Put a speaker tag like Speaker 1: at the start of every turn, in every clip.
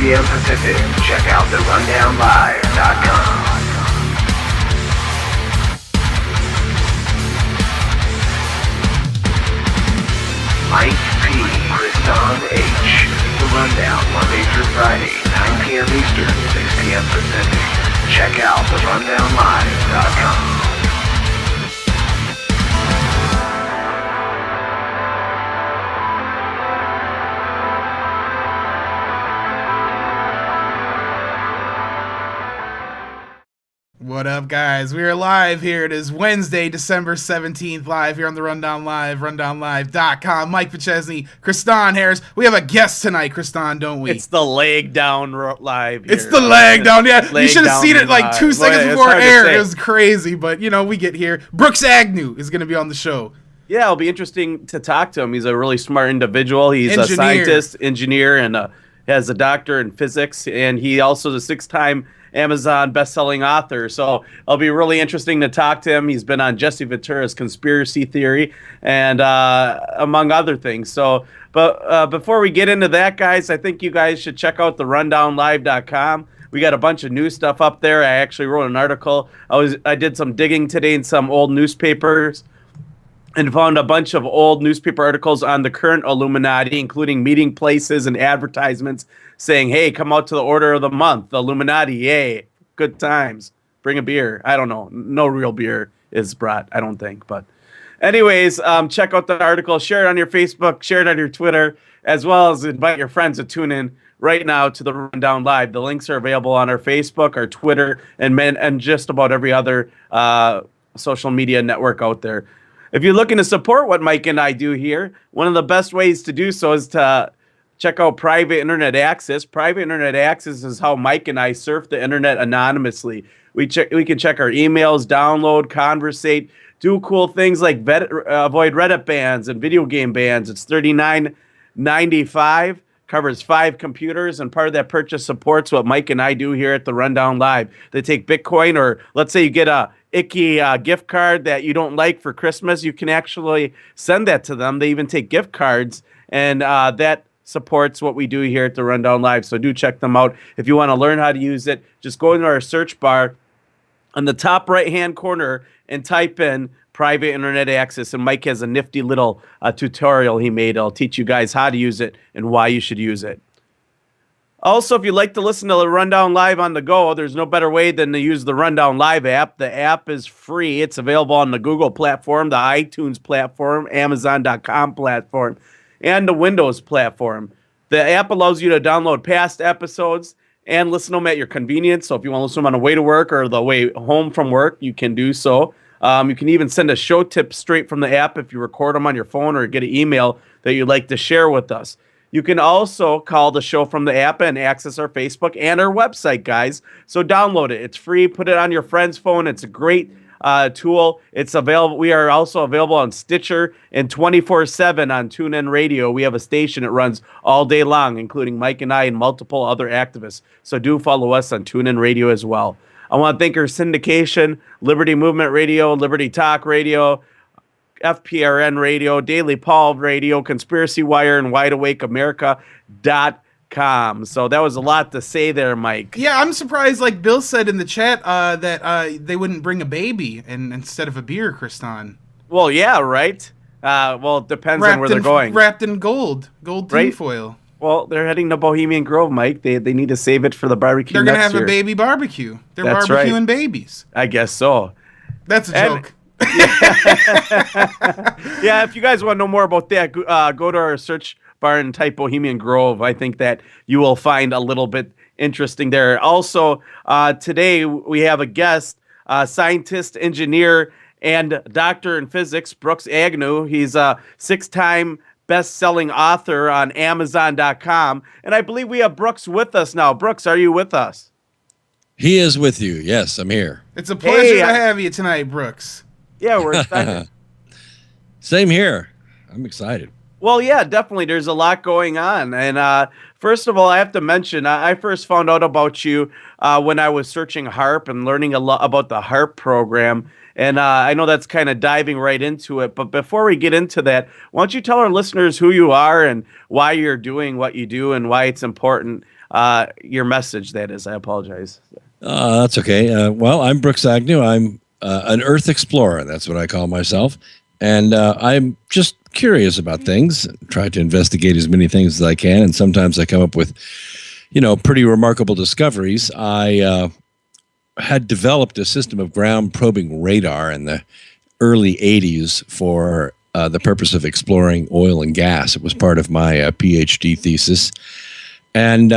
Speaker 1: p.m. Pacific. Check out therundownlive.com. Mike P. Kriston H. The Rundown, Monday through Friday, 9 p.m. Eastern, 6 p.m. Pacific. Check out therundownlive.com.
Speaker 2: What up, guys? We are live here. It is Wednesday, December 17th, live here on the Rundown Live, rundownlive.com. Mike Pachesney, Kriston Harris. We have a guest tonight, Kriston, don't we?
Speaker 3: It's the leg down live here.
Speaker 2: It's the leg down, yeah. You should have seen it like 2 seconds before air. It was crazy, but, you know, we get here. Brooks Agnew is going to be on the show.
Speaker 3: Yeah, it'll be interesting to talk to him. He's a really smart individual. He's a scientist, engineer, and has a doctor in physics, and he also is a 6-time Amazon best-selling author, so it'll be really interesting to talk to him. He's been on Jesse Ventura's Conspiracy Theory, and among other things. So, but before we get into that, guys, I think you guys should check out the rundownlive.com. We got a bunch of new stuff up there. I actually wrote an article. I did some digging today in some old newspapers and found a bunch of old newspaper articles on the current Illuminati, including meeting places and advertisements saying, hey, come out to the order of the month, the Illuminati, yay, good times, bring a beer. I don't know. No real beer is brought, I don't think. But anyways, check out the article, share it on your Facebook, share it on your Twitter, as well as invite your friends to tune in right now to the Rundown Live. The links are available on our Facebook, our Twitter, and just about every other social media network out there. If you're looking to support what Mike and I do here, one of the best ways to do so is to check out Private Internet Access. Private Internet Access is how Mike and I surf the internet anonymously. We can check our emails, download, conversate, do cool things like avoid Reddit bans and video game bans. It's $39.95, covers 5 computers, and part of that purchase supports what Mike and I do here at the Rundown Live. They take Bitcoin, or let's say you get a icky gift card that you don't like for Christmas, you can actually send that to them. They even take gift cards, and that supports what we do here at the Rundown Live. So do check them out. If you want to learn how to use it, just go into our search bar on the top right-hand corner and type in Private Internet Access. And Mike has a nifty little tutorial he made. I'll teach you guys how to use it and why you should use it. Also, if you'd like to listen to the Rundown Live on the go, there's no better way than to use the Rundown Live app. The app is free. It's available on the Google platform, the iTunes platform, Amazon.com platform, and the Windows platform. The app allows you to download past episodes and listen to them at your convenience. So if you want to listen to them on the way to work or the way home from work, you can do so. You can even send a show tip straight from the app if you record them on your phone or get an email that you'd like to share with us. You can also call the show from the app and access our Facebook and our website, guys. So download it. It's free. Put it on your friend's phone. It's a great tool. It's available. We are also available on Stitcher and 24/7 on TuneIn Radio. We have a station that runs all day long, including Mike and I and multiple other activists. So do follow us on TuneIn Radio as well. I want to thank our syndication, Liberty Movement Radio, Liberty Talk Radio, FPRN Radio, Daily Paul Radio, Conspiracy Wire, and WideAwakeAmerica.com. So that was a lot to say there, Mike.
Speaker 2: Yeah, I'm surprised, like Bill said in the chat, that they wouldn't bring a baby instead of a beer, Kriston.
Speaker 3: Well, yeah, right? Well, it depends on where they're going.
Speaker 2: Wrapped in gold tinfoil.
Speaker 3: Well, they're heading to Bohemian Grove, Mike. They need to save it for the barbecue.
Speaker 2: They're
Speaker 3: going
Speaker 2: to have a baby barbecue. They're
Speaker 3: That's
Speaker 2: barbecuing
Speaker 3: right.
Speaker 2: babies.
Speaker 3: I guess so.
Speaker 2: That's a joke.
Speaker 3: Yeah, if you guys want to know more about that, go to our search bar and type Bohemian Grove. I think that you will find a little bit interesting there. Also, today we have a guest, scientist, engineer, and doctor in physics, Brooks Agnew. He's a 6-time best-selling author on Amazon.com. And I believe we have Brooks with us now. Brooks, are you with us?
Speaker 4: He is with you. Yes, I'm here.
Speaker 2: It's a pleasure to have you tonight, Brooks.
Speaker 3: Yeah, we're excited.
Speaker 4: Same here. I'm excited.
Speaker 3: Well, yeah, definitely. There's a lot going on. And first of all, I have to mention, I first found out about you when I was searching HAARP and learning a lot about the HAARP program. And I know that's kind of diving right into it. But before we get into that, why don't you tell our listeners who you are and why you're doing what you do and why it's important your message. That is, I apologize.
Speaker 4: That's okay. Well, I'm Brooks Agnew. I'm an Earth explorer. That's what I call myself. And I'm just curious about things, try to investigate as many things as I can. And sometimes I come up with, pretty remarkable discoveries. I had developed a system of ground probing radar in the early 80s for the purpose of exploring oil and gas. It was part of my PhD thesis. And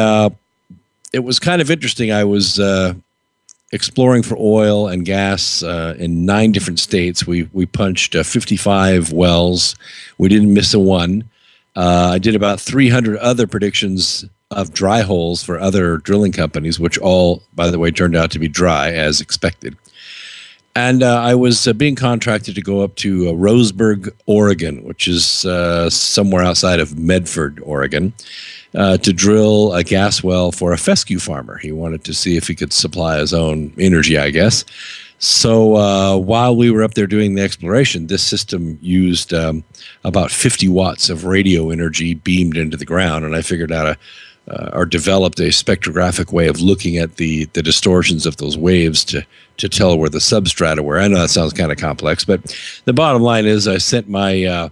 Speaker 4: it was kind of interesting. I was exploring for oil and gas in 9 different states. We punched 55 wells. We didn't miss a one. I did about 300 other predictions of dry holes for other drilling companies, which all, by the way, turned out to be dry as expected. And I was being contracted to go up to Roseburg, Oregon, which is somewhere outside of Medford, Oregon, to drill a gas well for a fescue farmer. He wanted to see if he could supply his own energy, I guess. So while we were up there doing the exploration, this system used about 50 watts of radio energy beamed into the ground, and I figured out or developed a spectrographic way of looking at the distortions of those waves to tell where the substrata were. I know that sounds kind of complex, but the bottom line is I sent my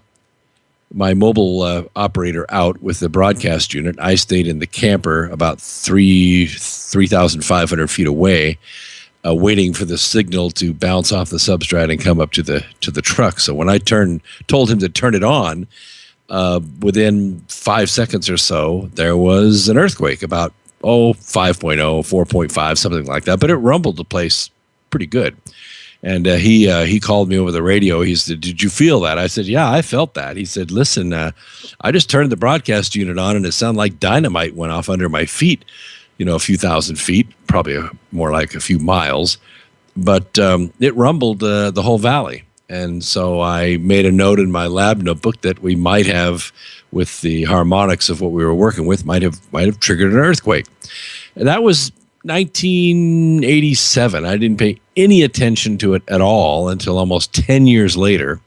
Speaker 4: my mobile operator out with the broadcast unit. I stayed in the camper about 3,500 feet away, waiting for the signal to bounce off the substrate and come up to the truck. So when I told him to turn it on, within 5 seconds or so, there was an earthquake about 5.0, 4.5, something like that. But it rumbled the place pretty good. And he called me over the radio. He said, "Did you feel that?" I said, "Yeah, I felt that." He said, "Listen, I just turned the broadcast unit on, and it sounded like dynamite went off under my feet. A few thousand feet, probably more like a few miles, but it rumbled the whole valley." And so I made a note in my lab notebook that we might have, with the harmonics of what we were working with, might have triggered an earthquake. And that was 1987. I didn't pay any attention to it at all until almost 10 years later.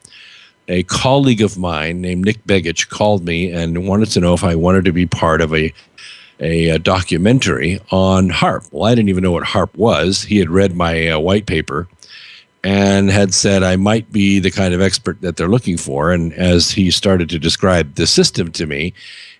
Speaker 4: A colleague of mine named Nick Begich called me and wanted to know if I wanted to be part of a documentary on HAARP. Well, I didn't even know what HAARP was. He had read my white paper and had said I might be the kind of expert that they're looking for. And as he started to describe the system to me,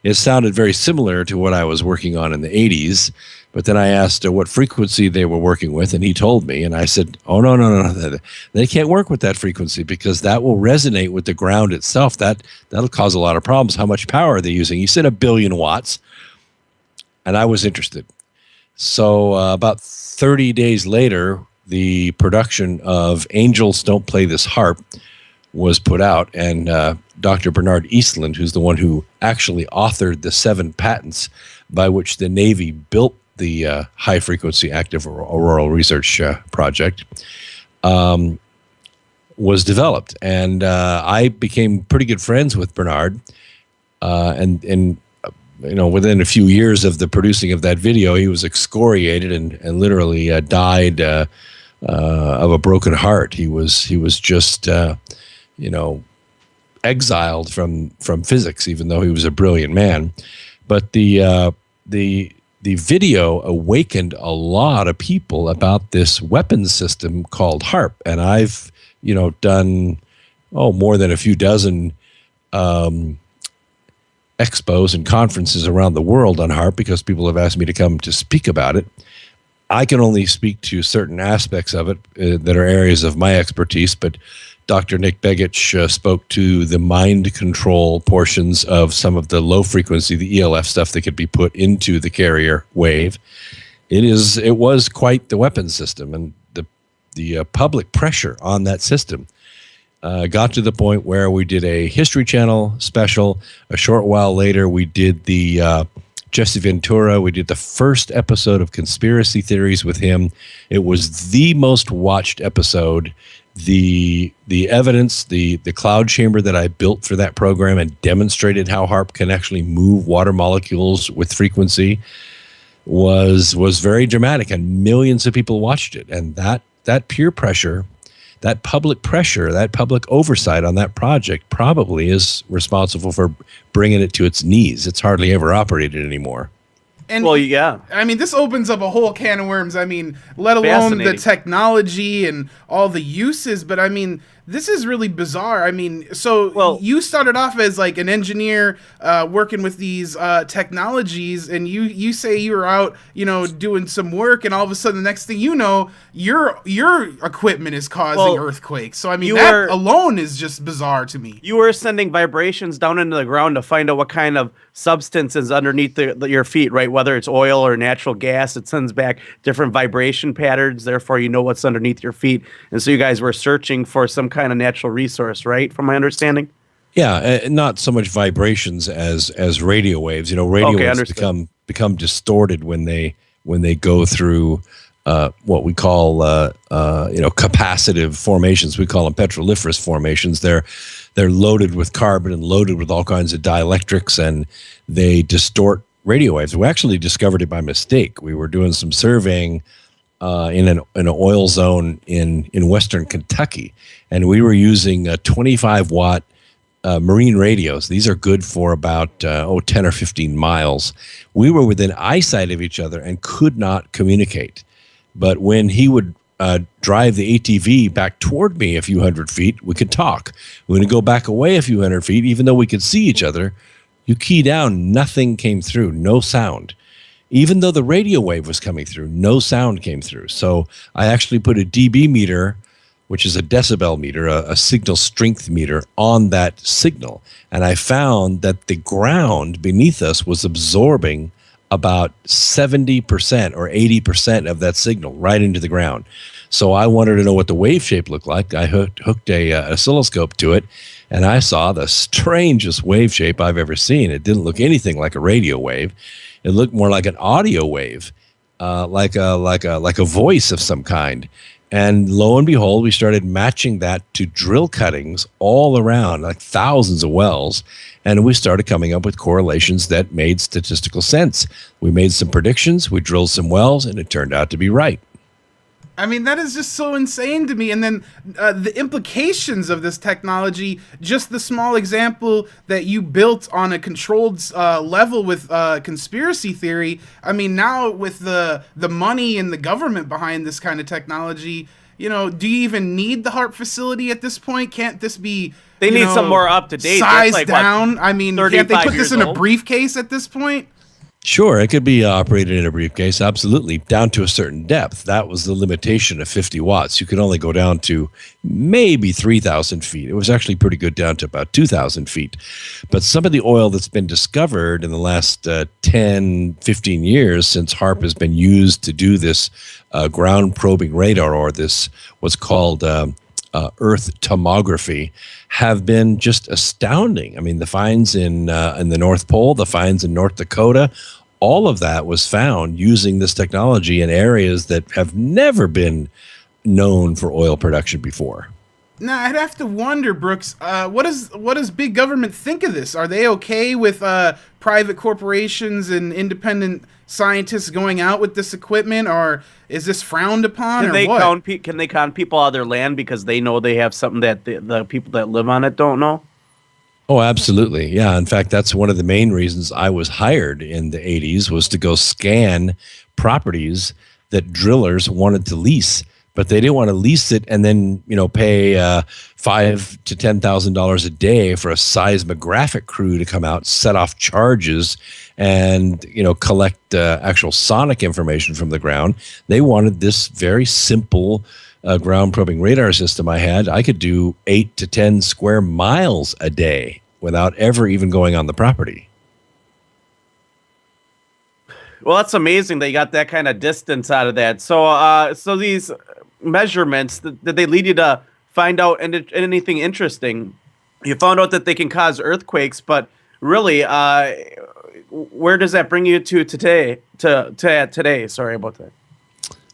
Speaker 4: it sounded very similar to what I was working on in the 80s. But then I asked what frequency they were working with, and he told me. And I said, "Oh, no. They can't work with that frequency because that will resonate with the ground itself. That'll cause a lot of problems. How much power are they using?" He said 1 billion watts. And I was interested. So about 30 days later, the production of Angels Don't Play This HAARP was put out, and Dr. Bernard Eastland, who's the one who actually authored the 7 patents by which the Navy built the high-frequency active auroral research project, was developed. And I became pretty good friends with Bernard, and within a few years of the producing of that video, he was excoriated and literally died of a broken heart. He was just exiled from physics, even though he was a brilliant man. But the video awakened a lot of people about this weapons system called HAARP, and I've done more than a few dozen expos and conferences around the world on HAARP because people have asked me to come to speak about it. I can only speak to certain aspects of it that are areas of my expertise, but Dr. Nick Begich spoke to the mind control portions of some of the low frequency, the ELF stuff that could be put into the carrier wave. It was quite the weapon system, and the public pressure on that system got to the point where we did a History Channel special. A short while later, we did the Jesse Ventura. We did the first episode of Conspiracy Theories with him. It was the most watched episode. The evidence, the cloud chamber that I built for that program and demonstrated how HAARP can actually move water molecules with frequency was very dramatic, and millions of people watched it. And that peer pressure, that public pressure, that public oversight on that project probably is responsible for bringing it to its knees. It's hardly ever operated anymore.
Speaker 2: And
Speaker 3: Well, yeah.
Speaker 2: I mean, this opens up a whole can of worms. I mean, let alone the
Speaker 3: Fascinating.
Speaker 2: technology and all the uses. But I mean, this is really bizarre. I mean, so
Speaker 3: Well-
Speaker 2: you started off as like an engineer working with these technologies, and you say you were out, doing some work, and all of a sudden, the next thing you know, your equipment is causing earthquakes. So I mean, that alone is just bizarre to me.
Speaker 3: You were sending vibrations down into the ground to find out what kind of substance is underneath your feet, right? Whether it's oil or natural gas, it sends back different vibration patterns. Therefore, you know what's underneath your feet. And so you guys were searching for some kind of natural resource, right? From my understanding.
Speaker 4: Yeah, not so much vibrations as radio waves. Radio waves become distorted when they go through what we call capacitive formations. We call them petroliferous formations. They're loaded with carbon and loaded with all kinds of dielectrics, and they distort radio waves. We actually discovered it by mistake. We were doing some surveying in an oil zone in western Kentucky, and we were using 25-watt marine radios. These are good for about 10 or 15 miles. We were within eyesight of each other and could not communicate. But when he would drive the ATV back toward me a few hundred feet, we could talk. When we go back away a few hundred feet, even though we could see each other, you key down, nothing came through, no sound. Even though the radio wave was coming through, no sound came through. So I actually put a dB meter, which is a decibel meter, a signal strength meter, on that signal. And I found that the ground beneath us was absorbing about 70% or 80% of that signal right into the ground. So I wanted to know what the wave shape looked like. I hooked a oscilloscope to it, and I saw the strangest wave shape I've ever seen. It didn't look anything like a radio wave. It looked more like an audio wave, like a voice of some kind. And lo and behold, we started matching that to drill cuttings all around, like thousands of wells. And we started coming up with correlations that made statistical sense. We made some predictions, we drilled some wells, and it turned out to be right.
Speaker 2: I mean, that is just so insane to me. And then the implications of this technology, just the small example that you built on a controlled level with conspiracy theory. I mean, now with the money and the government behind this kind of technology, do you even need the HAARP facility at this point? Can't this be
Speaker 3: They need some more up to date.
Speaker 2: Sized down? I mean, can't they put this in a
Speaker 3: old?
Speaker 2: briefcase at this point?
Speaker 4: Sure, it could be operated in a briefcase, absolutely, down to a certain depth. That was the limitation of 50 watts. You could only go down to maybe 3,000 feet. It was actually pretty good down to about 2,000 feet. But some of the oil that's been discovered in the last 10, 15 years since HAARP has been used to do this ground probing radar, or this what's called Earth tomography, have been just astounding. I mean, the finds in the North Pole, the finds in North Dakota, all of that was found using this technology in areas that have never been known for oil production before.
Speaker 2: Now, I'd have to wonder, Brooks, what does big government think of this? Are they okay with private corporations and independent scientists going out with this equipment, or is this frowned upon?
Speaker 3: Can they count people on their land because they know they have something that the people that live on it don't know?
Speaker 4: Oh, absolutely. Yeah. In fact, that's one of the main reasons I was hired in the 80s, was to go scan properties that drillers wanted to lease. But they didn't want to lease it and then, pay $5,000 to $10,000 a day for a seismographic crew to come out, set off charges, and collect actual sonic information from the ground. They wanted this very simple ground probing radar system I had. I could do 8 to 10 square miles a day without ever even going on the property.
Speaker 3: Well, that's amazing that you got that kind of distance out of that. So these measurements, did they lead you to find out anything interesting? You found out that they can cause earthquakes, but really, where does that bring you to today? Today, sorry about that.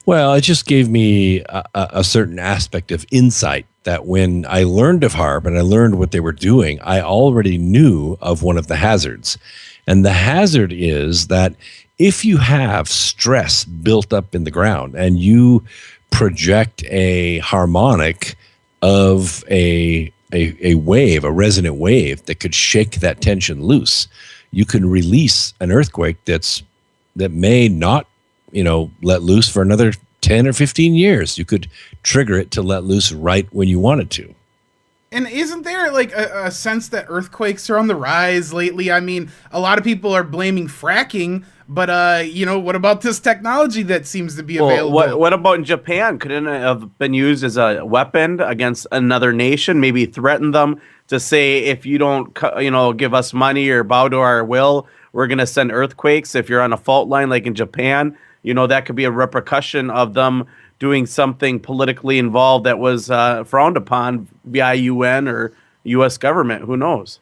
Speaker 4: Well, it just gave me a certain aspect of insight that when I learned of HAARP and I learned what they were doing, I already knew of one of the hazards. And the hazard is that if you have stress built up in the ground and you project a harmonic of a wave, a resonant wave that could shake that tension loose, you can release an earthquake that's that may not, let loose for another 10 or 15 years. You could trigger it to let loose right when you wanted to.
Speaker 2: And isn't there like a sense that earthquakes are on the rise lately? I mean, a lot of people are blaming fracking, but what about this technology that seems to be available?
Speaker 3: What about in Japan? Couldn't it have been used as a weapon against another nation? Maybe threaten them to say, if you don't, give us money or bow to our will, we're going to send earthquakes. If you're on a fault line like in Japan, that could be a repercussion of them doing something politically involved that was frowned upon via UN or U.S. government. Who knows?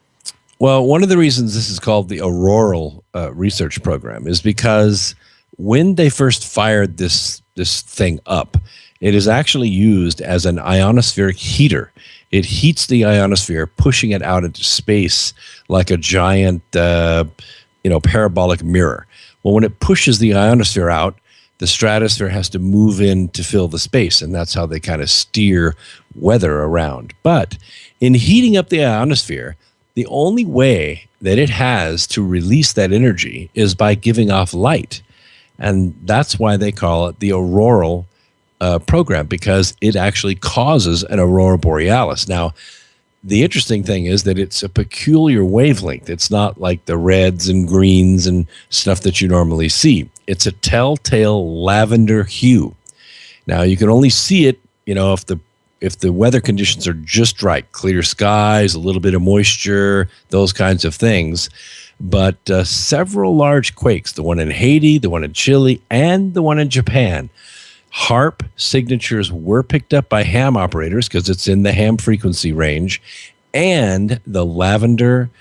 Speaker 4: Well, one of the reasons this is called the Auroral Research Program is because when they first fired this thing up, it is actually used as an ionospheric heater. It heats the ionosphere, pushing it out into space like a giant, parabolic mirror. Well, when it pushes the ionosphere out, the stratosphere has to move in to fill the space, and that's how they kind of steer weather around. But in heating up the ionosphere, the only way that it has to release that energy is by giving off light. And that's why they call it the auroral program, because it actually causes an aurora borealis. Now, the interesting thing is that it's a peculiar wavelength. It's not like the reds and greens and stuff that you normally see. It's a telltale lavender hue. Now, you can only see it, if the weather conditions are just right, clear skies, a little bit of moisture, those kinds of things. But several large quakes, the one in Haiti, the one in Chile, and the one in Japan, HAARP signatures were picked up by ham operators because it's in the ham frequency range, and the lavender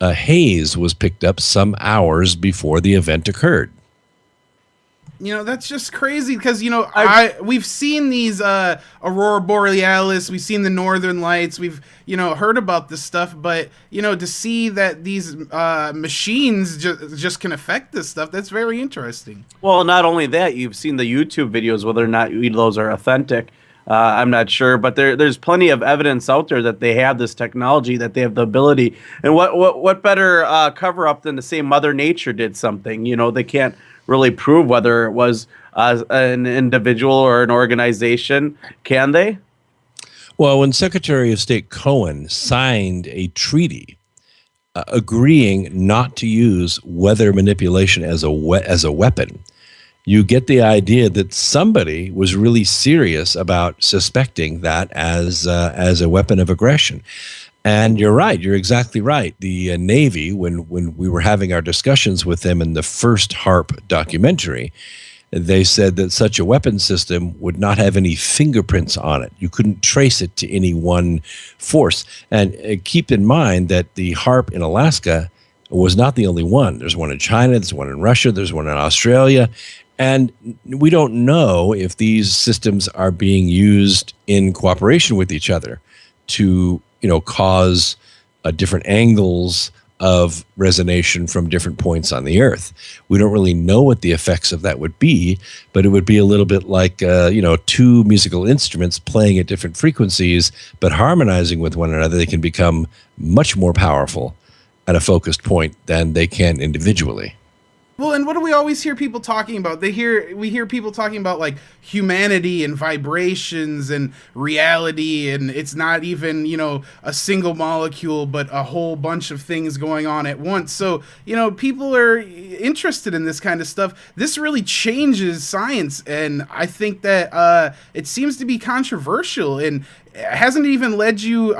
Speaker 4: haze was picked up some hours before the event occurred.
Speaker 2: That's just crazy because, we've seen these aurora borealis, we've seen the northern lights, we've, heard about this stuff, but, to see that these machines just can affect this stuff, that's very interesting.
Speaker 3: Well, not only that, you've seen the YouTube videos, whether or not those are authentic. I'm not sure, but there's plenty of evidence out there that they have this technology, that they have the ability. And what better cover up than to say Mother Nature did something? They can't really prove whether it was an individual or an organization, can they?
Speaker 4: Well, when Secretary of State Cohen signed a treaty agreeing not to use weather manipulation as a weapon, you get the idea that somebody was really serious about suspecting that as a weapon of aggression. And you're right. You're exactly right. The Navy, when we were having our discussions with them in the first HAARP documentary, they said that such a weapon system would not have any fingerprints on it. You couldn't trace it to any one force. And keep in mind that the HAARP in Alaska was not the only one. There's one in China, there's one in Russia, there's one in Australia. And we don't know if these systems are being used in cooperation with each other to cause different angles of resonation from different points on the Earth. We don't really know what the effects of that would be, but it would be a little bit like, two musical instruments playing at different frequencies, but harmonizing with one another. They can become much more powerful at a focused point than they can individually.
Speaker 2: Well, and what do we always hear people talking about? We hear people talking about like humanity and vibrations and reality, and it's not even, a single molecule, but a whole bunch of things going on at once. So, people are interested in this kind of stuff. This really changes science, and I think that it seems to be controversial, and hasn't it even led you,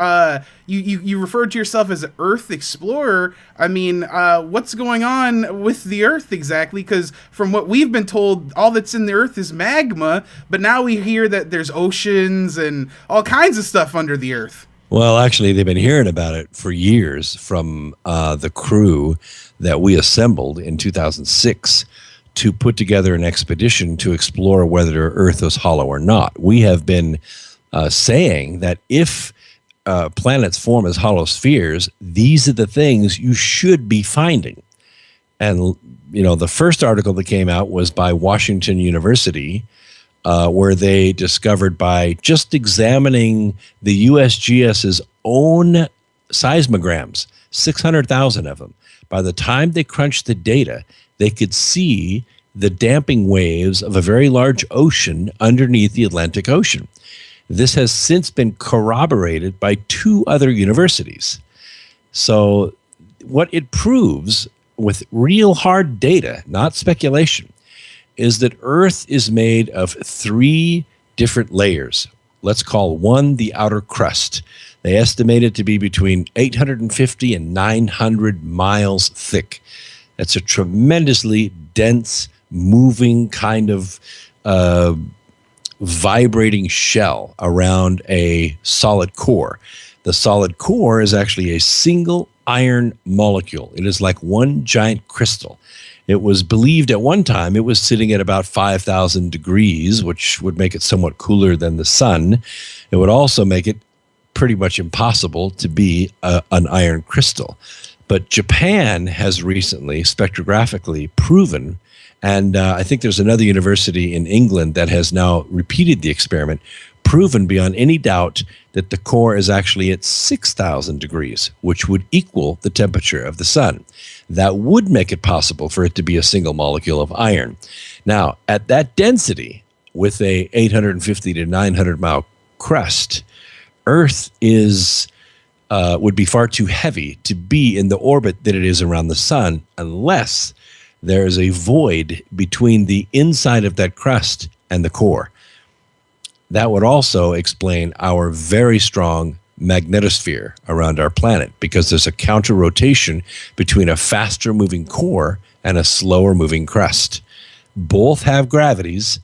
Speaker 2: you referred to yourself as an Earth explorer. I mean, what's going on with the Earth exactly? Because from what we've been told, all that's in the Earth is magma, but now we hear that there's oceans and all kinds of stuff under the Earth.
Speaker 4: Well, actually, they've been hearing about it for years from the crew that we assembled in 2006 to put together an expedition to explore whether Earth was hollow or not. We have been saying that if planets form as hollow spheres, these are the things you should be finding. And, the first article that came out was by Washington University, where they discovered by just examining the USGS's own seismograms, 600,000 of them. By the time they crunched the data, they could see the damping waves of a very large ocean underneath the Atlantic Ocean. This has since been corroborated by 2 other universities. So what it proves with real hard data, not speculation, is that Earth is made of 3 different layers. Let's call one the outer crust. They estimate it to be between 850 and 900 miles thick. That's a tremendously dense, moving kind of vibrating shell around a solid core. The solid core is actually a single iron molecule. It is like one giant crystal. It was believed at one time it was sitting at about 5,000 degrees, which would make it somewhat cooler than the sun. It would also make it pretty much impossible to be an iron crystal. But Japan has recently spectrographically proven, and I think there's another university in England that has now repeated the experiment, proven beyond any doubt that the core is actually at 6,000 degrees, which would equal the temperature of the sun. That would make it possible for it to be a single molecule of iron. Now, at that density, with a 850 to 900 mile crust, Earth would be far too heavy to be in the orbit that it is around the sun, unless there is a void between the inside of that crust and the core. That would also explain our very strong magnetosphere around our planet, because there's a counter rotation between a faster moving core and a slower moving crust. Both have gravities,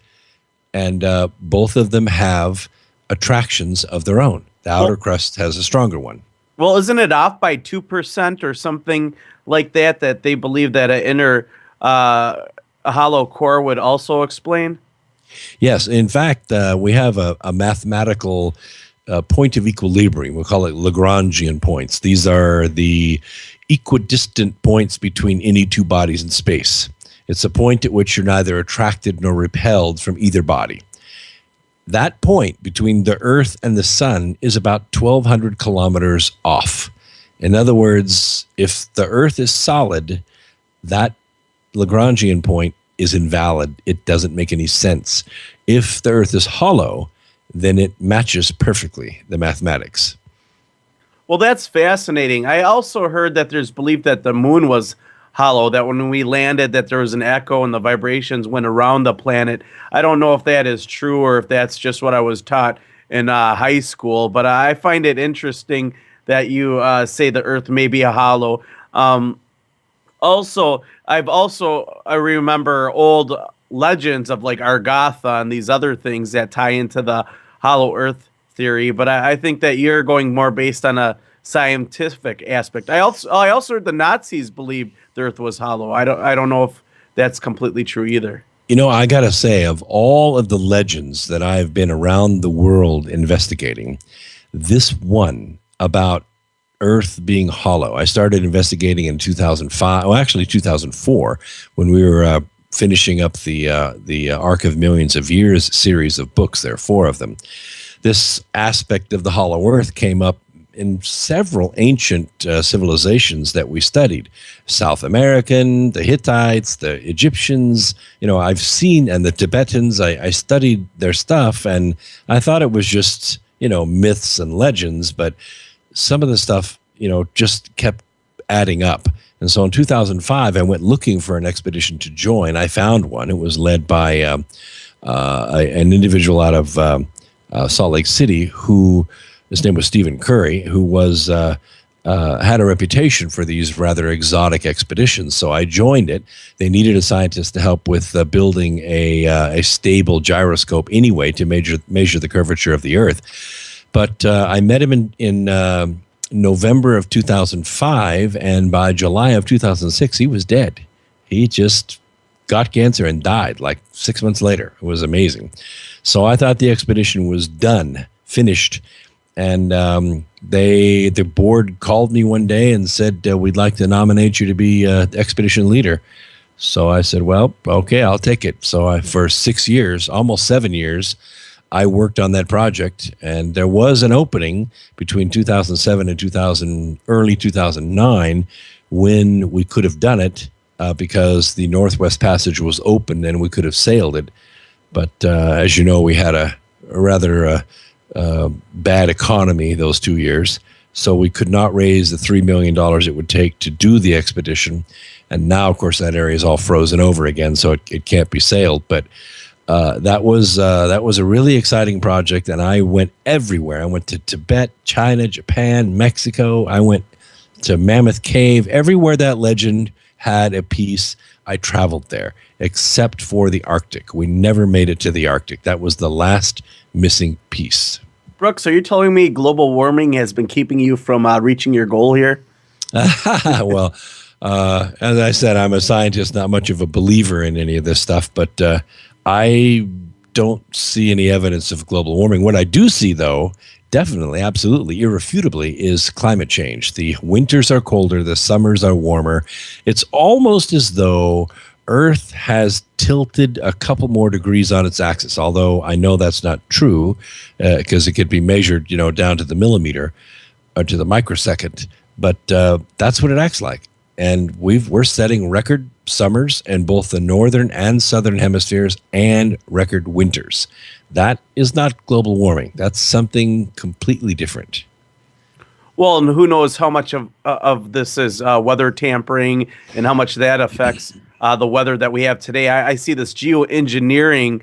Speaker 4: and both of them have attractions of their own. The outer crust has a stronger one.
Speaker 3: Well, isn't it off by 2% or something like that, that they believe that an inner hollow core would also explain?
Speaker 4: Yes. In fact, we have a mathematical point of equilibrium. We'll call it Lagrangian points. These are the equidistant points between any 2 bodies in space. It's a point at which you're neither attracted nor repelled from either body. That point between the Earth and the sun is about 1,200 kilometers off. In other words, if the Earth is solid, that Lagrangian point is invalid. It doesn't make any sense. If the Earth is hollow, then it matches perfectly the mathematics.
Speaker 3: Well, that's fascinating. I also heard that there's belief that the moon was hollow, that when we landed that there was an echo and the vibrations went around the planet. I don't know if that is true or if that's just what I was taught in high school, but I find it interesting that you say the Earth may be a hollow. I remember old legends of like Argotha and these other things that tie into the hollow Earth theory, but I think that you're going more based on a scientific aspect. I also heard the Nazis believed the Earth was hollow. I don't know if that's completely true either.
Speaker 4: You know, I gotta say, of all of the legends that I've been around the world investigating, this one about Earth being hollow, I started investigating in 2005. Well, actually 2004, when we were finishing up the Arc of Millions of Years series of books. There are 4 of them. This aspect of the hollow Earth came up in several ancient civilizations that we studied. South American, the Hittites, the Egyptians, I've seen, and the Tibetans. I studied their stuff, and I thought it was just, myths and legends, but some of the stuff, just kept adding up. And so in 2005, I went looking for an expedition to join. I found one. It was led by an individual out of Salt Lake City who, his name was Stephen Curry, who was had a reputation for these rather exotic expeditions. So I joined it. They needed a scientist to help with building a stable gyroscope anyway to measure the curvature of the Earth. But I met him in November of 2005, and by July of 2006, he was dead. He just got cancer and died like 6 months later. It was amazing. So I thought the expedition was done, finished. And the board called me one day and said, we'd like to nominate you to be expedition leader. So I said, well, okay, I'll take it. So for 6 years, almost 7 years, I worked on that project. And there was an opening between 2007 and early 2009 when we could have done it. because the Northwest Passage was open and we could have sailed it. But as you know, we had a rather bad economy those 2 years, so we could not raise the $3 million it would take to do the expedition. And now, of course, that area is all frozen over again, so it can't be sailed. But that was a really exciting project, and I went everywhere. I went to Tibet, China, Japan, Mexico. I went to Mammoth Cave. Everywhere that legend had a piece, I traveled there, except for the Arctic. We never made it to the Arctic. That was the last missing piece.
Speaker 3: Brooks, are you telling me global warming has been keeping you from reaching your goal here?
Speaker 4: Well, as I said, I'm a scientist, not much of a believer in any of this stuff, but I don't see any evidence of global warming. What I do see, though, definitely, absolutely, irrefutably, is climate change. The winters are colder, the summers are warmer. It's almost as though Earth has tilted a couple more degrees on its axis, although I know that's not true because it could be measured, down to the millimeter or to the microsecond. But that's what it acts like. And we're setting record summers in both the northern and southern hemispheres and record winters. That is not global warming. That's something completely different.
Speaker 3: Well, and who knows how much of this is weather tampering and how much that affects the weather that we have today. I see this geoengineering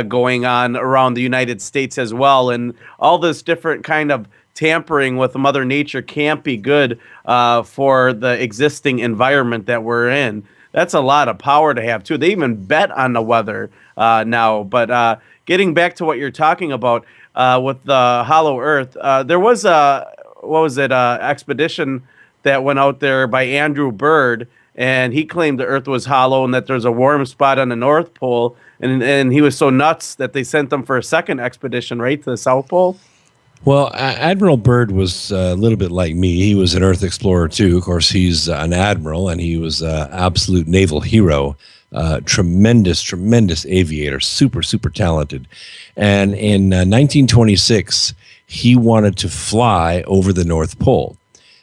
Speaker 3: going on around the United States as well, and all this different kind of tampering with Mother Nature can't be good for the existing environment that we're in. That's a lot of power to have, too. They even bet on the weather now. But getting back to what you're talking about with the Hollow Earth, there was expedition that went out there by Andrew Bird, and he claimed the Earth was hollow and that there's a warm spot on the North Pole. And he was so nuts that they sent them for a second expedition, right, to the South Pole?
Speaker 4: Well, Admiral Byrd was a little bit like me. He was an Earth explorer, too. Of course, he's an admiral, and he was an absolute naval hero. Tremendous, tremendous aviator, super, super talented. And in 1926, he wanted to fly over the North Pole.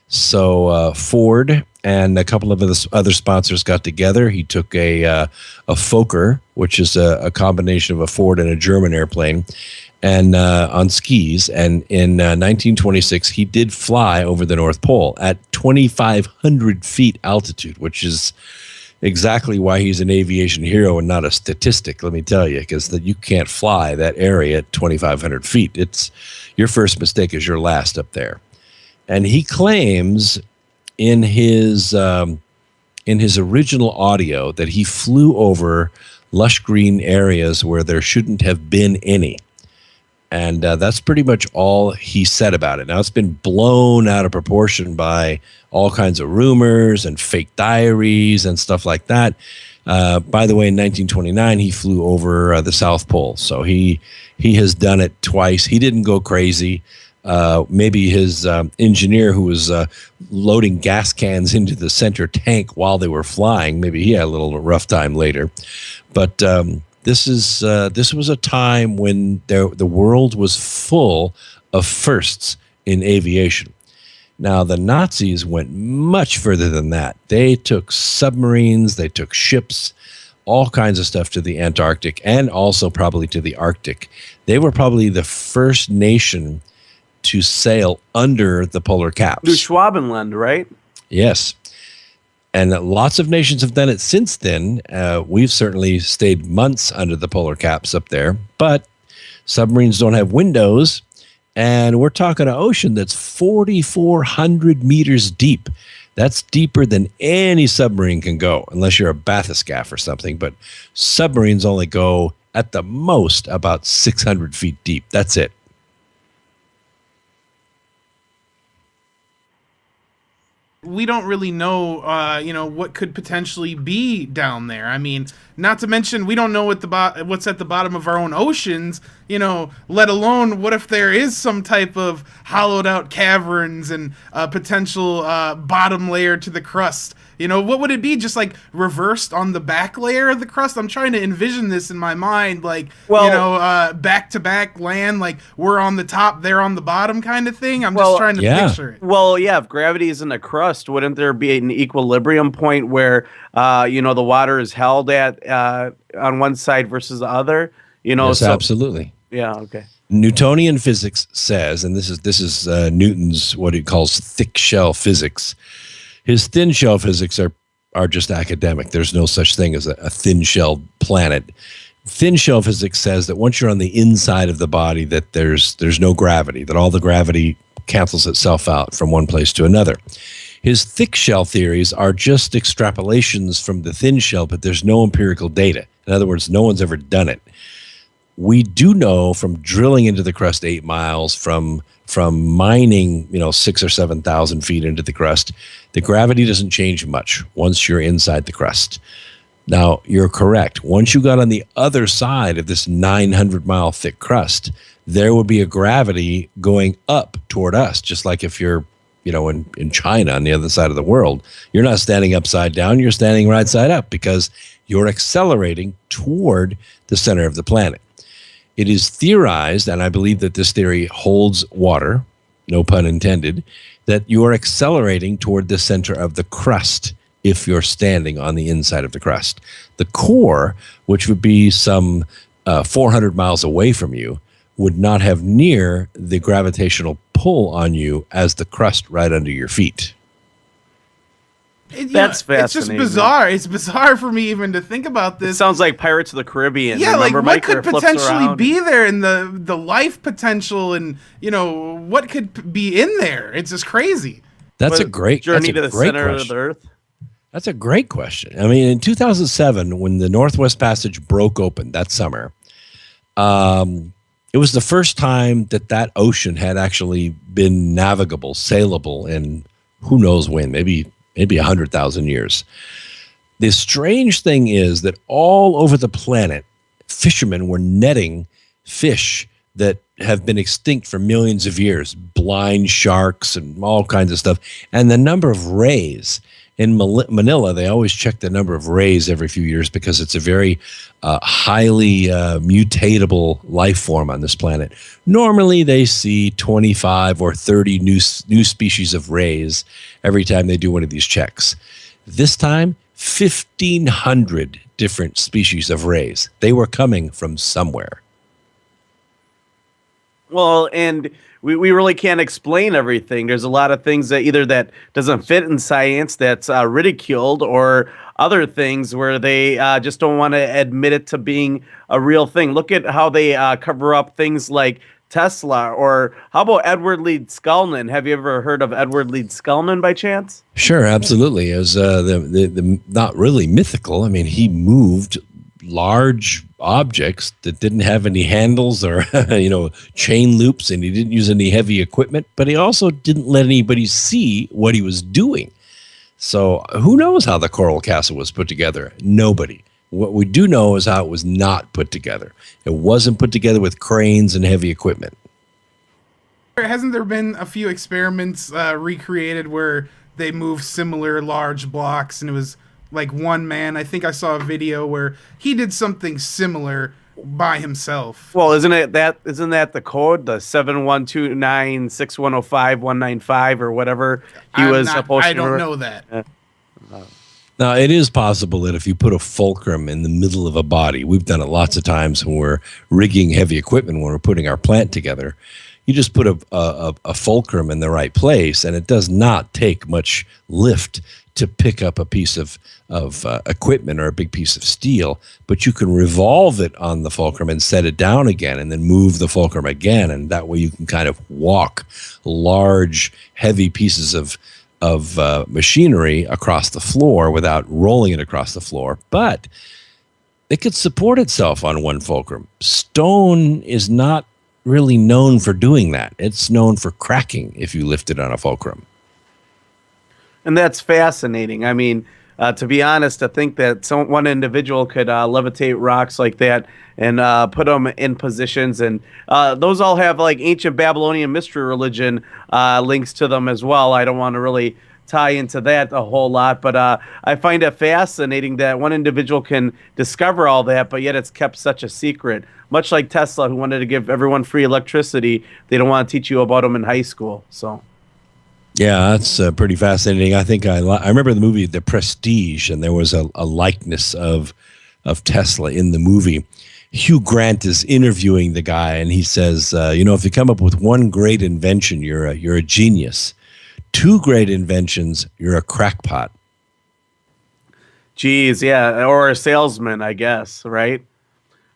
Speaker 4: So Ford and a couple of other sponsors got together. He took a Fokker, which is a combination of a Ford and a German airplane, and on skis. And in 1926, he did fly over the North Pole at 2,500 feet altitude, which is exactly why he's an aviation hero and not a statistic, let me tell you, because you can't fly that area at 2,500 feet. It's your first mistake is your last up there. And he claims in his original audio that he flew over lush green areas where there shouldn't have been any. And that's pretty much all he said about it. Now, it's been blown out of proportion by all kinds of rumors and fake diaries and stuff like that. By the way, in 1929, he flew over the South Pole. So he has done it twice. He didn't go crazy. Maybe his engineer who was loading gas cans into the center tank while they were flying, maybe he had a little rough time later. But this was a time when the world was full of firsts in aviation. Now, the Nazis went much further than that. They took submarines, they took ships, all kinds of stuff to the Antarctic and also probably to the Arctic. They were probably the first nation to sail under the polar caps.
Speaker 3: Through Schwabenland, right?
Speaker 4: Yes. And lots of nations have done it since then. We've certainly stayed months under the polar caps up there, but submarines don't have windows, and we're talking an ocean that's 4,400 meters deep. That's deeper than any submarine can go, unless you're a bathyscaphe or something, but submarines only go at the most about 600 feet deep. That's it.
Speaker 2: We don't really know, what could potentially be down there. I mean, not to mention we don't know what's at the bottom of our own oceans, let alone what if there is some type of hollowed out caverns and potential bottom layer to the crust. What would it be? Just like reversed on the back layer of the crust? I'm trying to envision this in my mind, like, back to back land, like we're on the top, they're on the bottom kind of thing. I'm just trying to picture it.
Speaker 3: Well, yeah, if gravity is in the crust, wouldn't there be an equilibrium point where, the water is held at on one side versus the other?
Speaker 4: Yes, absolutely.
Speaker 3: Yeah, okay.
Speaker 4: Newtonian physics says, and this is Newton's what he calls thick shell physics. His thin shell physics are just academic. There's no such thing as a thin shell planet. Thin shell physics says that once you're on the inside of the body, that there's no gravity, that all the gravity cancels itself out from one place to another. His thick shell theories are just extrapolations from the thin shell, but there's no empirical data. In other words, no one's ever done it. We do know from drilling into the crust 8 miles, from mining, 6,000 or 7,000 feet into the crust, the gravity doesn't change much once you're inside the crust. Now, you're correct. Once you got on the other side of this 900-mile thick crust, there would be a gravity going up toward us, just like if you're, in China on the other side of the world. You're not standing upside down, you're standing right side up because you're accelerating toward the center of the planet. It is theorized, and I believe that this theory holds water, no pun intended, that you are accelerating toward the center of the crust if you're standing on the inside of the crust. The core, which would be some 400 miles away from you, would not have near the gravitational pull on you as the crust right under your feet.
Speaker 3: That's fascinating.
Speaker 2: It's just bizarre. It's bizarre for me even to think about this.
Speaker 3: It sounds like Pirates of the Caribbean.
Speaker 2: Yeah,
Speaker 3: remember,
Speaker 2: like what could potentially
Speaker 3: around?
Speaker 2: be there in the life potential, and what could be in there? It's just crazy.
Speaker 4: That's a great
Speaker 3: journey to the center
Speaker 4: question.
Speaker 3: of the Earth.
Speaker 4: That's a great question. I mean, in 2007, when the Northwest Passage broke open that summer, it was the first time that ocean had actually been navigable, sailable, in who knows when, maybe 100,000 years. The strange thing is that all over the planet, fishermen were netting fish that have been extinct for millions of years, blind sharks and all kinds of stuff. And the number of rays in Manila, they always check the number of rays every few years because it's a very highly mutatable life form on this planet. Normally, they see 25 or 30 new species of rays every time they do one of these checks. This time, 1,500 different species of rays. They were coming from somewhere.
Speaker 3: Well, and we really can't explain everything. There's a lot of things that doesn't fit in science that's ridiculed, or other things where they just don't want to admit it to being a real thing. Look at how they cover up things like Tesla, or how about Edward Lee Scullman? Have you ever heard of Edward Lee Scullman by chance?
Speaker 4: Sure, absolutely. As the not really mythical. I mean, he moved large objects that didn't have any handles or chain loops, and he didn't use any heavy equipment, but he also didn't let anybody see what he was doing. So who knows how the Coral Castle was put together? Nobody. What we do know is how it was not put together. It wasn't put together with cranes and heavy equipment.
Speaker 2: Hasn't there been a few experiments recreated where they moved similar large blocks, and it was like one man? I think I saw a video where he did something similar by himself.
Speaker 3: Well, isn't that the code, the 71296105-195 or whatever he was supposed to?
Speaker 2: I don't know that.
Speaker 4: Now, it is possible that if you put a fulcrum in the middle of a body, we've done it lots of times when we're rigging heavy equipment, when we're putting our plant together, you just put a fulcrum in the right place, and it does not take much lift to pick up a piece of equipment or a big piece of steel, but you can revolve it on the fulcrum and set it down again, and then move the fulcrum again, and that way you can kind of walk large, heavy pieces of machinery across the floor without rolling it across the floor. But it could support itself on one fulcrum. Stone is not really known for doing that. It's known for cracking if you lift it on a fulcrum.
Speaker 3: And that's fascinating. I mean, To be honest, to think that one individual could levitate rocks like that and put them in positions, and those all have like ancient Babylonian mystery religion links to them as well. I don't want to really tie into that a whole lot, but I find it fascinating that one individual can discover all that, but yet it's kept such a secret. Much like Tesla, who wanted to give everyone free electricity, they don't want to teach you about them in high school. So.
Speaker 4: Yeah, that's pretty fascinating. I think I remember the movie The Prestige, and there was a likeness of Tesla in the movie. Hugh Grant is interviewing the guy, and he says, if you come up with one great invention, you're a genius. Two great inventions, you're a crackpot.
Speaker 3: Geez, yeah, or a salesman, I guess, right?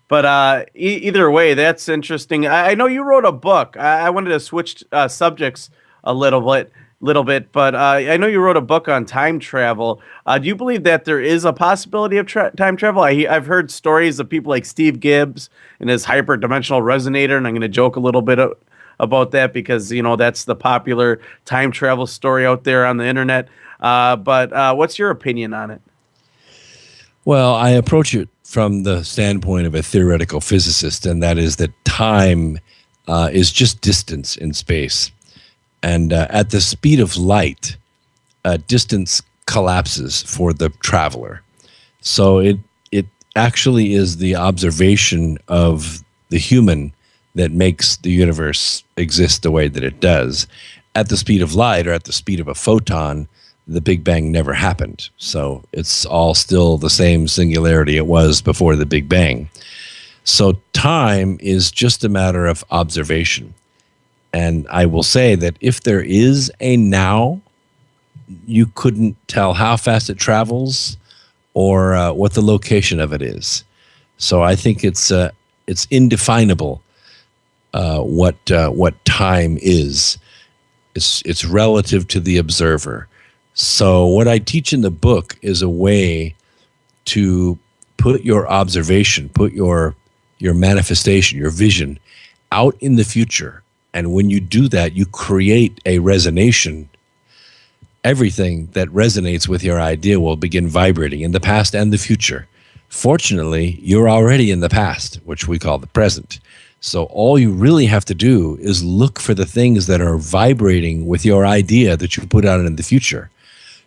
Speaker 3: But either way, that's interesting. I know you wrote a book. I wanted to switch subjects a little bit, but I know you wrote a book on time travel. Do you believe that there is a possibility of time travel? I've heard stories of people like Steve Gibbs and his hyperdimensional resonator, and I'm going to joke a little bit about that because, that's the popular time travel story out there on the internet. But what's your opinion on it?
Speaker 4: Well, I approach it from the standpoint of a theoretical physicist, and that is that time is just distance in space. And at the speed of light, distance collapses for the traveler. So it actually is the observation of the human that makes the universe exist the way that it does. At the speed of light, or at the speed of a photon, the Big Bang never happened. So it's all still the same singularity it was before the Big Bang. So time is just a matter of observation. And I will say that if there is a now, you couldn't tell how fast it travels or what the location of it is. So I think it's indefinable what time is. It's relative to the observer. So what I teach in the book is a way to put your observation, put your manifestation, your vision out in the future. And when you do that, you create a resonation. Everything that resonates with your idea will begin vibrating in the past and the future. Fortunately, you're already in the past, which we call the present. So all you really have to do is look for the things that are vibrating with your idea that you put out in the future.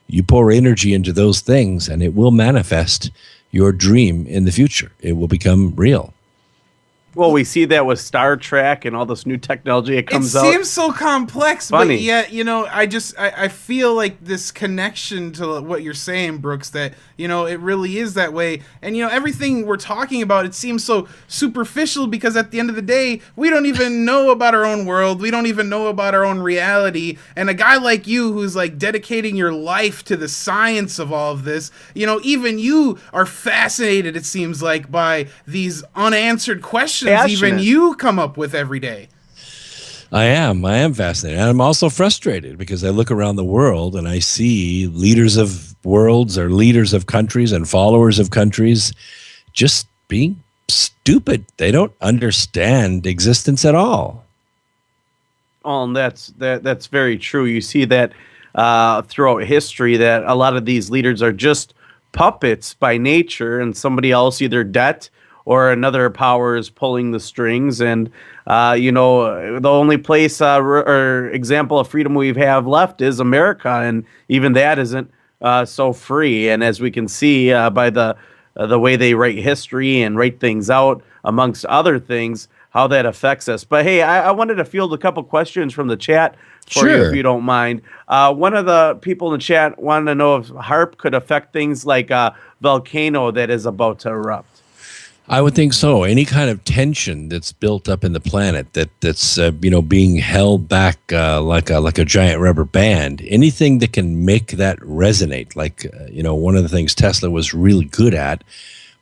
Speaker 4: You pour energy into those things, and it will manifest your dream in the future. It will become real.
Speaker 3: Well, we see that with Star Trek and all this new technology that comes out.
Speaker 2: It seems so complex,
Speaker 3: Funny.
Speaker 2: but yet, I feel like this connection to what you're saying, Brooks, that, it really is that way. And, everything we're talking about, it seems so superficial because at the end of the day, we don't even know about our own world. We don't even know about our own reality. And a guy like you who's like dedicating your life to the science of all of this, even you are fascinated, it seems like, by these unanswered questions even you come up with every day.
Speaker 4: I am fascinated. And I'm also frustrated because I look around the world and I see leaders of worlds or leaders of countries and followers of countries just being stupid. They don't understand existence at all.
Speaker 3: Oh, and that's very true. You see that throughout history that a lot of these leaders are just puppets by nature, and somebody else, either debt or another power, is pulling the strings. And the only place or example of freedom we have left is America, and even that isn't so free. And as we can see by the way they write history and write things out, amongst other things, how that affects us. But hey, I wanted to field a couple questions from the chat for you, if you don't mind. One of the people in the chat wanted to know if HAARP could affect things like a volcano that is about to erupt.
Speaker 4: I would think so. Any kind of tension that's built up in the planet that's being held back like a giant rubber band. Anything that can make that resonate. Like one of the things Tesla was really good at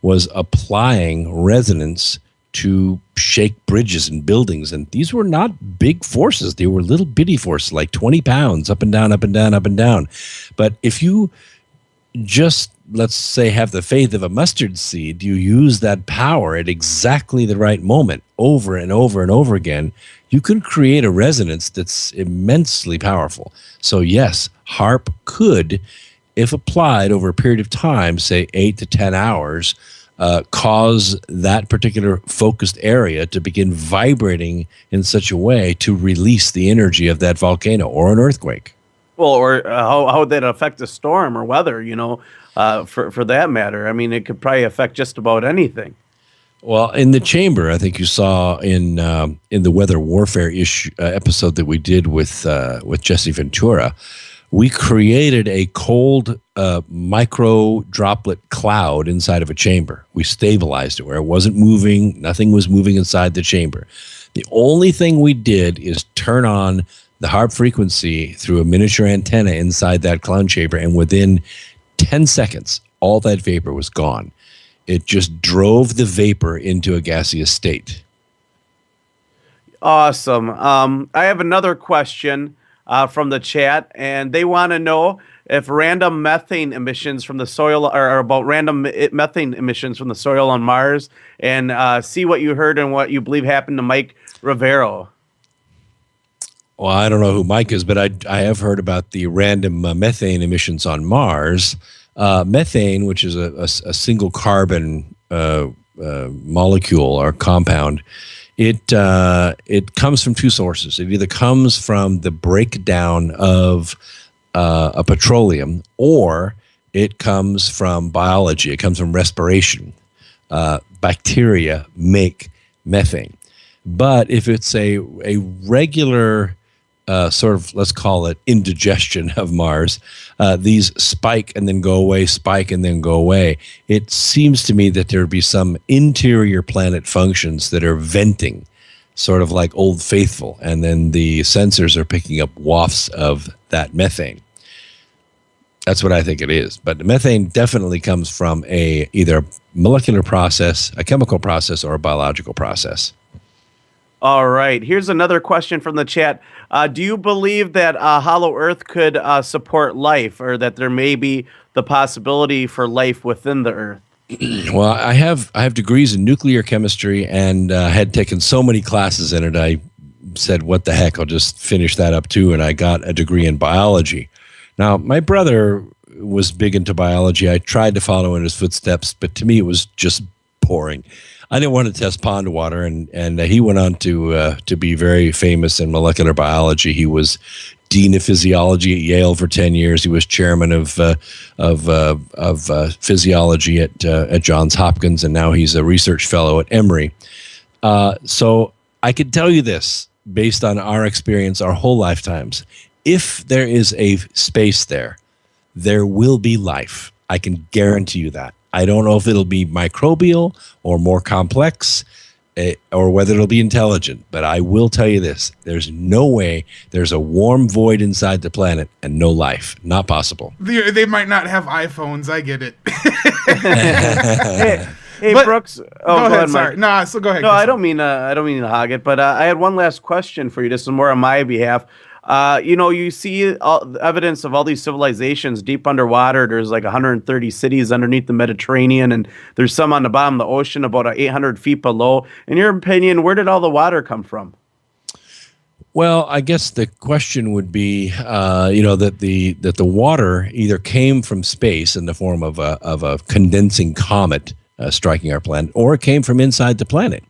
Speaker 4: was applying resonance to shake bridges and buildings. And these were not big forces. They were little bitty forces, like 20 pounds, up and down, up and down, up and down. But if you just, let's say, have the faith of a mustard seed, you use that power at exactly the right moment over and over and over again, you can create a resonance that's immensely powerful. So yes, HAARP could if applied over a period of time, say 8 to 10 hours, cause that particular focused area to begin vibrating in such a way to release the energy of that volcano or an earthquake.
Speaker 3: Well, or how would that affect a storm or weather, for that matter? I mean, it could probably affect just about anything.
Speaker 4: Well, in the chamber, I think you saw in the weather warfare episode that we did with Jesse Ventura, we created a cold micro droplet cloud inside of a chamber. We stabilized it where it wasn't moving. Nothing was moving inside the chamber. The only thing we did is turn on the HAARP frequency through a miniature antenna inside that cloud chamber, and within 10 seconds, all that vapor was gone. It just drove the vapor into a gaseous state.
Speaker 3: Awesome. I have another question from the chat, and they want to know if random methane emissions from the soil or about random methane emissions from the soil on Mars, and see what you heard and what you believe happened to Mike Rivero.
Speaker 4: Well, I don't know who Mike is, but I have heard about the random methane emissions on Mars. Methane, which is a single carbon molecule or compound, it comes from two sources. It either comes from the breakdown of a petroleum, or it comes from biology. It comes from respiration. Bacteria make methane. But if it's a regular sort of, let's call it indigestion of Mars, these spike and then go away, spike and then go away. It seems to me that there would be some interior planet functions that are venting, sort of like Old Faithful, and then the sensors are picking up wafts of that methane. That's what I think it is. But the methane definitely comes from either a molecular process, a chemical process, or a biological process.
Speaker 3: All right. Here's another question from the chat. Do you believe that Hollow Earth could support life, or that there may be the possibility for life within the Earth?
Speaker 4: Well, I have degrees in nuclear chemistry, and had taken so many classes in it. I said, what the heck, I'll just finish that up too, and I got a degree in biology. Now, my brother was big into biology. I tried to follow in his footsteps, but to me it was just boring. I didn't want to test pond water, and he went on to be very famous in molecular biology. He was dean of physiology at Yale for 10 years. He was chairman of physiology at Johns Hopkins, and now he's a research fellow at Emory. So I could tell you this, based on our experience, our whole lifetimes: if there is a space there, there will be life. I can guarantee you that. I don't know if it'll be microbial or more complex, or whether it'll be intelligent, but I will tell you this: there's no way there's a warm void inside the planet and no life. Not possible.
Speaker 2: They might not have iPhones. I get it.
Speaker 3: Hey,
Speaker 2: But-
Speaker 3: Brooks.
Speaker 2: Go ahead.
Speaker 3: Mike.
Speaker 2: Sorry. No, so go ahead.
Speaker 3: No,
Speaker 2: Chris.
Speaker 3: I don't mean to hog it, but I had one last question for you. This is more on my behalf. You see evidence of all these civilizations deep underwater. There's like 130 cities underneath the Mediterranean, and there's some on the bottom of the ocean about 800 feet below. In your opinion, where did all the water come from?
Speaker 4: Well, I guess the question would be, that the water either came from space in the form of a condensing comet striking our planet, or it came from inside the planet.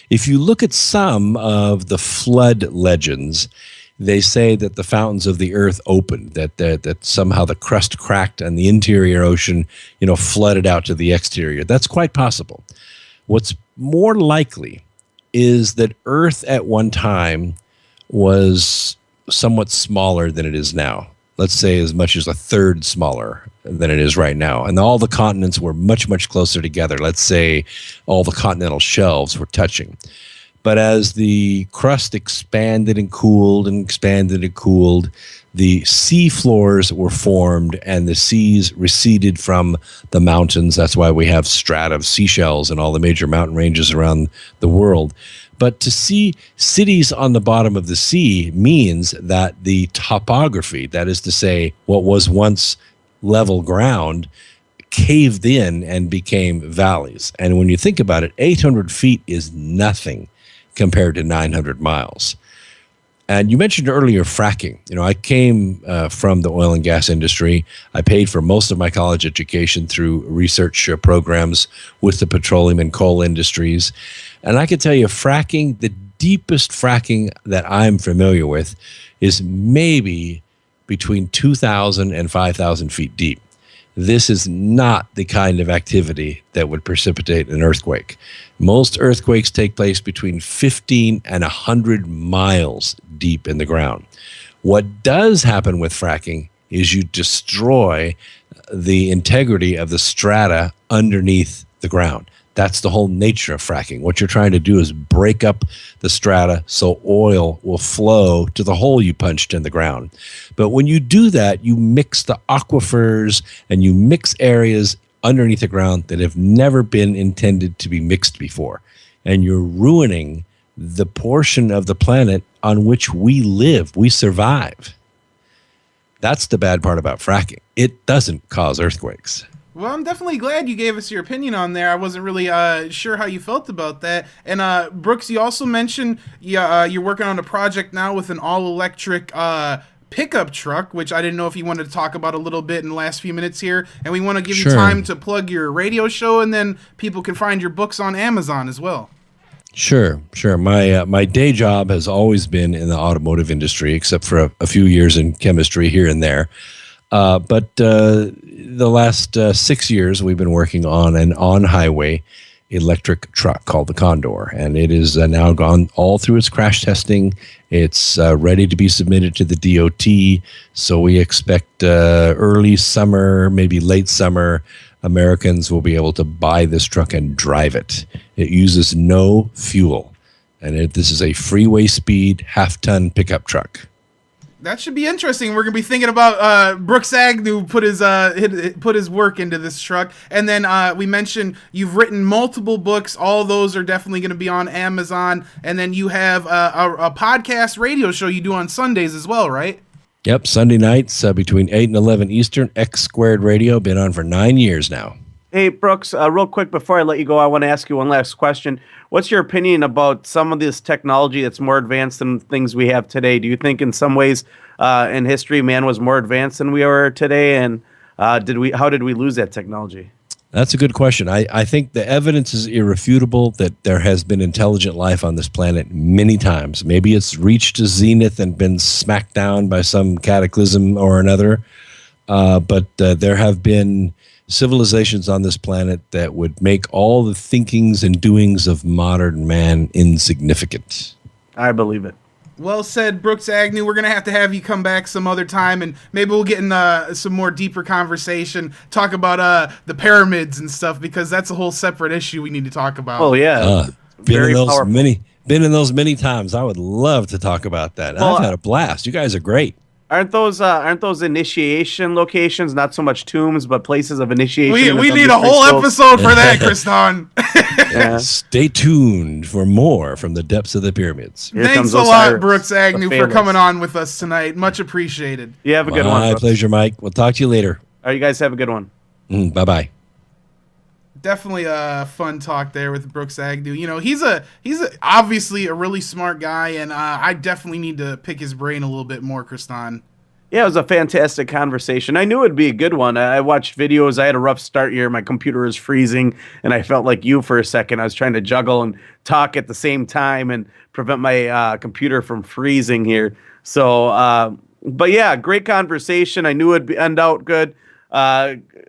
Speaker 4: If you look at some of the flood legends, they say that the fountains of the earth opened, that somehow the crust cracked and the interior ocean, flooded out to the exterior. That's quite possible. What's more likely is that Earth at one time was somewhat smaller than it is now. Let's say as much as a third smaller than it is right now. And all the continents were much, much closer together. Let's say all the continental shelves were touching. But as the crust expanded and cooled and expanded and cooled, the sea floors were formed and the seas receded from the mountains. That's why we have strata of seashells in all the major mountain ranges around the world. But to see cities on the bottom of the sea means that the topography, that is to say, what was once level ground, caved in and became valleys. And when you think about it, 800 feet is nothing compared to 900 miles. And you mentioned earlier fracking. I came from the oil and gas industry. I paid for most of my college education through research programs with the petroleum and coal industries. And I can tell you, fracking, the deepest fracking that I'm familiar with is maybe between 2,000 and 5,000 feet deep. This is not the kind of activity that would precipitate an earthquake. Most earthquakes take place between 15 and 100 miles deep in the ground. What does happen with fracking is you destroy the integrity of the strata underneath the ground. That's the whole nature of fracking. What you're trying to do is break up the strata so oil will flow to the hole you punched in the ground. But when you do that, you mix the aquifers and you mix areas underneath the ground that have never been intended to be mixed before. And you're ruining the portion of the planet on which we live, we survive. That's the bad part about fracking. It doesn't cause earthquakes.
Speaker 2: Well, I'm definitely glad you gave us your opinion on there. I wasn't really sure how you felt about that. And Brooks, you also mentioned you're working on a project now with an all-electric pickup truck, which I didn't know if you wanted to talk about a little bit in the last few minutes here. And we want to give you time to plug your radio show, and then people can find your books on Amazon as well.
Speaker 4: Sure. My day job has always been in the automotive industry, except for a few years in chemistry here and there. But the last 6 years, we've been working on an on-highway electric truck called the Condor, and it is now gone all through its crash testing. It's ready to be submitted to the DOT, so we expect early summer, maybe late summer, Americans will be able to buy this truck and drive it. It uses no fuel, and this is a freeway speed, half-ton pickup truck.
Speaker 2: That should be interesting. We're gonna be thinking about Brooks Agnew put his work into this truck, and then we mentioned you've written multiple books. All those are definitely going to be on Amazon, and then you have a podcast radio show you do on Sundays as well, right?
Speaker 4: Yep, Sunday nights between 8 and 11 Eastern. X Squared Radio, been on for 9 years now.
Speaker 3: Hey, Brooks, real quick before I let you go, I want to ask you one last question. What's your opinion about some of this technology that's more advanced than things we have today? Do you think in some ways in history man was more advanced than we are today? And how did we lose that technology?
Speaker 4: That's a good question. I think the evidence is irrefutable that there has been intelligent life on this planet many times. Maybe it's reached a zenith and been smacked down by some cataclysm or another. But there have been civilizations on this planet that would make all the thinkings and doings of modern man insignificant.
Speaker 3: I believe it.
Speaker 2: Well said, Brooks Agnew. We're going to have you come back some other time, and maybe we'll get in some more deeper conversation, talk about the pyramids and stuff, because that's a whole separate issue we need to talk about.
Speaker 3: Oh, yeah.
Speaker 4: Been in those many times. I would love to talk about that. Well, I've had a blast. You guys are great.
Speaker 3: Aren't those initiation locations not so much tombs, but places of initiation?
Speaker 2: We need a whole episode for that, Kriston.
Speaker 4: Yeah. Stay tuned for more from the depths of the pyramids.
Speaker 2: Thanks a lot, Brooks Agnew, for coming on with us tonight. Much appreciated.
Speaker 3: You have a good one.
Speaker 4: My pleasure, Mike. We'll talk to you later.
Speaker 3: All right, you guys have a good one.
Speaker 4: Bye-bye.
Speaker 2: Definitely a fun talk there with Brooks Agnew. You know, he's obviously a really smart guy, and I definitely need to pick his brain a little bit more, Kriston.
Speaker 3: Yeah, it was a fantastic conversation. I knew it'd be a good one. I watched videos. I had a rough start here. My computer was freezing, and I felt like you for a second. I was trying to juggle and talk at the same time and prevent my computer from freezing here. So, but yeah, great conversation. I knew it'd end out good.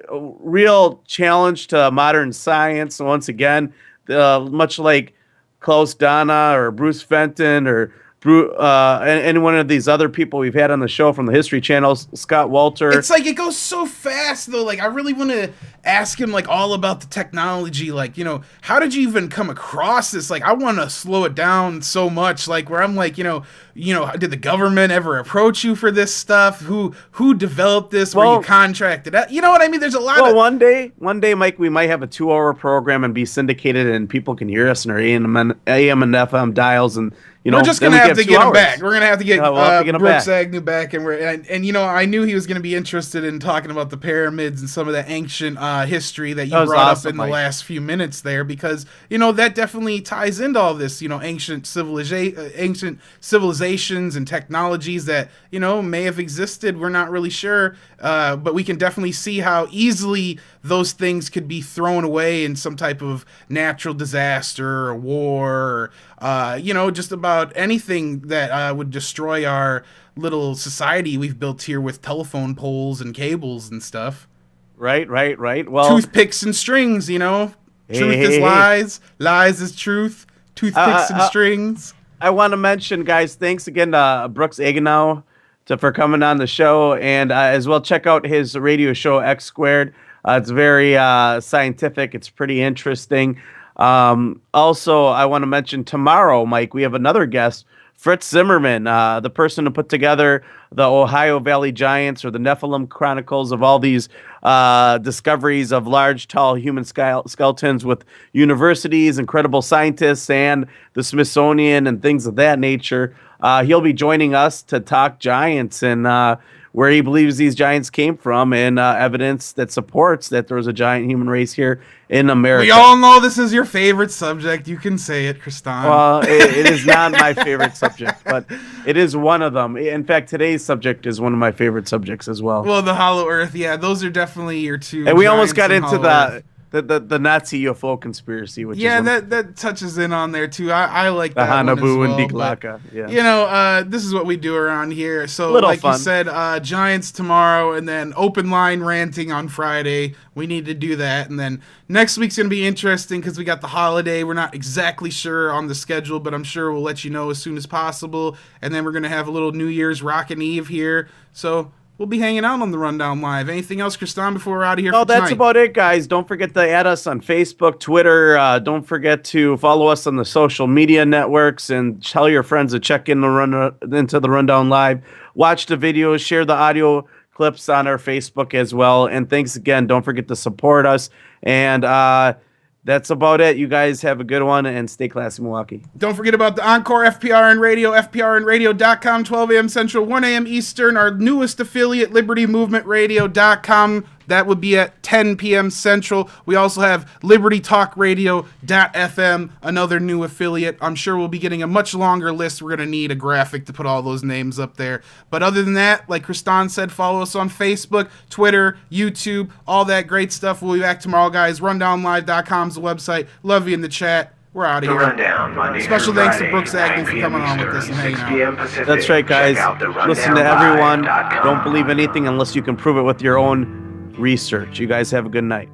Speaker 3: Real challenge to modern science. Once again, much like Klaus Dana or Bruce Fenton or any one of these other people we've had on the show from the History Channel, Scott Walter.
Speaker 2: It's like it goes so fast, though. Like, I really want to ask him, like, all about the technology. Like, you know, how did you even come across this? Like, I want to slow it down so much. Like, where I'm like, you know, did the government ever approach you for this stuff? Who developed this? Were you contracted? You know what I mean? There's a lot of...
Speaker 3: one day, Mike, we might have a 2-hour program and be syndicated, and people can hear us in our AM and FM dials and
Speaker 2: We're just
Speaker 3: then
Speaker 2: gonna
Speaker 3: we
Speaker 2: have to
Speaker 3: get
Speaker 2: get
Speaker 3: 2
Speaker 2: him
Speaker 3: hours.
Speaker 2: back. We're gonna have to get,
Speaker 3: Yeah, we'll have to get him
Speaker 2: Brooks
Speaker 3: back.
Speaker 2: Agnew back, and you know, I knew he was gonna be interested in talking about the pyramids and some of the ancient history that you
Speaker 3: That was
Speaker 2: brought
Speaker 3: awesome,
Speaker 2: up in the
Speaker 3: Mike.
Speaker 2: last few minutes there, because you know that definitely ties into all this. You know, ancient civilizations and technologies that you know may have existed. We're not really sure, but we can definitely see how easily those things could be thrown away in some type of natural disaster or war, or you know, just about anything that would destroy our little society we've built here with telephone poles and cables and stuff.
Speaker 3: Right. Well,
Speaker 2: Toothpicks and strings, you know. Truth is
Speaker 3: hey.
Speaker 2: lies, lies is truth. Toothpicks and strings.
Speaker 3: I want to mention, guys, thanks again to Brooks Agnew for coming on the show, and as well check out his radio show X Squared. It's very scientific. It's pretty interesting. Also, I want to mention tomorrow, Mike, we have another guest, Fritz Zimmerman, the person who put together the Ohio Valley Giants or the Nephilim Chronicles of all these discoveries of large, tall human skeletons with universities, incredible scientists, and the Smithsonian and things of that nature. He'll be joining us to talk giants and where he believes these giants came from and evidence that supports that there was a giant human race here in America.
Speaker 2: We all know this is your favorite subject. You can say it, Kristan.
Speaker 3: Well, it is not my favorite subject, but it is one of them. In fact, today's subject is one of my favorite subjects as well.
Speaker 2: Well, the Hollow Earth, yeah, those are definitely your two.
Speaker 3: And we almost got
Speaker 2: giants
Speaker 3: into
Speaker 2: in Hollow Earth.
Speaker 3: the Nazi UFO conspiracy, which
Speaker 2: Yeah,
Speaker 3: is
Speaker 2: that touches in on there too. I like
Speaker 3: the
Speaker 2: that one as
Speaker 3: Hanabu
Speaker 2: well,
Speaker 3: and
Speaker 2: but,
Speaker 3: Diglaka. Yeah.
Speaker 2: you know, this is what we do around here. So,
Speaker 3: Little
Speaker 2: like
Speaker 3: fun.
Speaker 2: you said, Giants tomorrow, and then open line ranting on Friday. We need to do that, and then next week's gonna be interesting because we got the holiday. We're not exactly sure on the schedule, but I'm sure we'll let you know as soon as possible. And then we're gonna have a little New Year's Rockin' Eve here. So we'll be hanging out on the Rundown Live. Anything else, Kristan, before we're out of here?
Speaker 3: No,
Speaker 2: for
Speaker 3: that's
Speaker 2: tonight?
Speaker 3: about it, guys. Don't forget to add us on Facebook, Twitter. Don't forget to follow us on the social media networks and tell your friends to check in into the Rundown Live. Watch the videos, share the audio clips on our Facebook as well. And thanks again. Don't forget to support us. And that's about it. You guys have a good one and stay classy, Milwaukee.
Speaker 2: Don't forget about the Encore FPRN Radio, FPRNradio.com, 12 a.m. Central, 1 a.m. Eastern. Our newest affiliate, LibertyMovementRadio.com. That would be at 10 p.m. Central. We also have LibertyTalkRadio.fm, another new affiliate. I'm sure we'll be getting a much longer list. We're going to need a graphic to put all those names up there. But other than that, like Kristan said, follow us on Facebook, Twitter, YouTube, all that great stuff. We'll be back tomorrow, guys. RundownLive.com is the website. Love you in the chat. We're out of
Speaker 1: The
Speaker 2: here.
Speaker 1: Rundown, Monday
Speaker 2: Special
Speaker 1: through
Speaker 2: thanks to
Speaker 1: Friday,
Speaker 2: Brooks Agnew
Speaker 1: 9
Speaker 2: for
Speaker 1: p.m.
Speaker 2: coming on with
Speaker 1: Eastern,
Speaker 2: us and hanging
Speaker 1: 6
Speaker 2: out.
Speaker 1: p.m. Pacific.
Speaker 3: That's right, guys.
Speaker 1: Check out the
Speaker 3: Listen to everyone.
Speaker 1: rundownlive.com.
Speaker 3: Don't believe anything unless you can prove it with your own research. You guys have a good night.